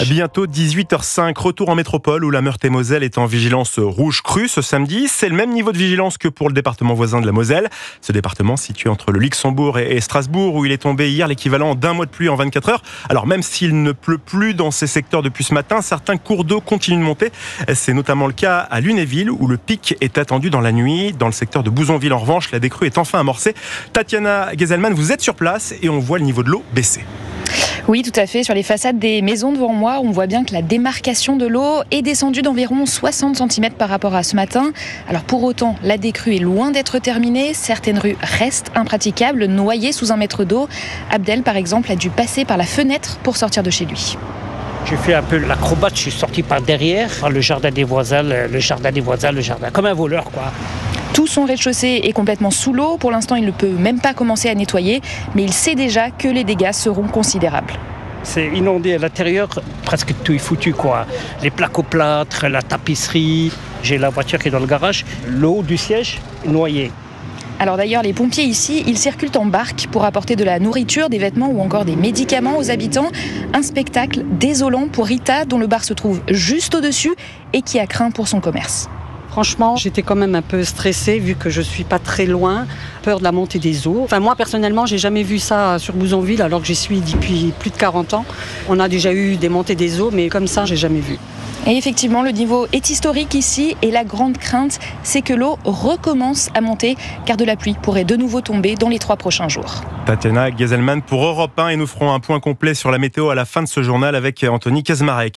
Bientôt 18h05, retour en métropole où la Meurthe-et-Moselle est en vigilance rouge crue ce samedi. C'est le même niveau de vigilance que pour le département voisin de la Moselle. Ce département situé entre le Luxembourg et Strasbourg où il est tombé hier l'équivalent d'un mois de pluie en 24 heures. Alors même s'il ne pleut plus dans ces secteurs depuis ce matin, certains cours d'eau continuent de monter. C'est notamment le cas à Lunéville où le pic est attendu dans la nuit. Dans le secteur de Bouzonville en revanche, la décrue est enfin amorcée. Tatiana Gezelman, vous êtes sur place et on voit le niveau de l'eau baisser. Oui, tout à fait. Sur les façades des maisons devant moi, on voit bien que la démarcation de l'eau est descendue d'environ 60 cm par rapport à ce matin. Alors pour autant, la décrue est loin d'être terminée. Certaines rues restent impraticables, noyées sous un mètre d'eau. Abdel, par exemple, a dû passer par la fenêtre pour sortir de chez lui. J'ai fait un peu l'acrobate, je suis sorti par derrière, par le jardin des voisins, comme un voleur quoi. Tout son rez-de-chaussée est complètement sous l'eau. Pour l'instant, il ne peut même pas commencer à nettoyer, mais il sait déjà que les dégâts seront considérables. C'est inondé à l'intérieur, presque tout est foutu quoi. Les plaques au plâtre, la tapisserie, j'ai la voiture qui est dans le garage, l'eau du siège noyée. Alors d'ailleurs, les pompiers ici, ils circulent en barque pour apporter de la nourriture, des vêtements ou encore des médicaments aux habitants. Un spectacle désolant pour Rita, dont le bar se trouve juste au-dessus et qui a craint pour son commerce. Franchement, j'étais quand même un peu stressée vu que je suis pas très loin, peur de la montée des eaux. Enfin, moi personnellement, j'ai jamais vu ça sur Bouzonville alors que j'y suis depuis plus de 40 ans. On a déjà eu des montées des eaux, mais comme ça, j'ai jamais vu. Et effectivement, le niveau est historique ici et la grande crainte, c'est que l'eau recommence à monter car de la pluie pourrait de nouveau tomber dans les 3 prochains jours. Tatiana Gezelman pour Europe 1 et nous ferons un point complet sur la météo à la fin de ce journal avec Anthony Kazmarek.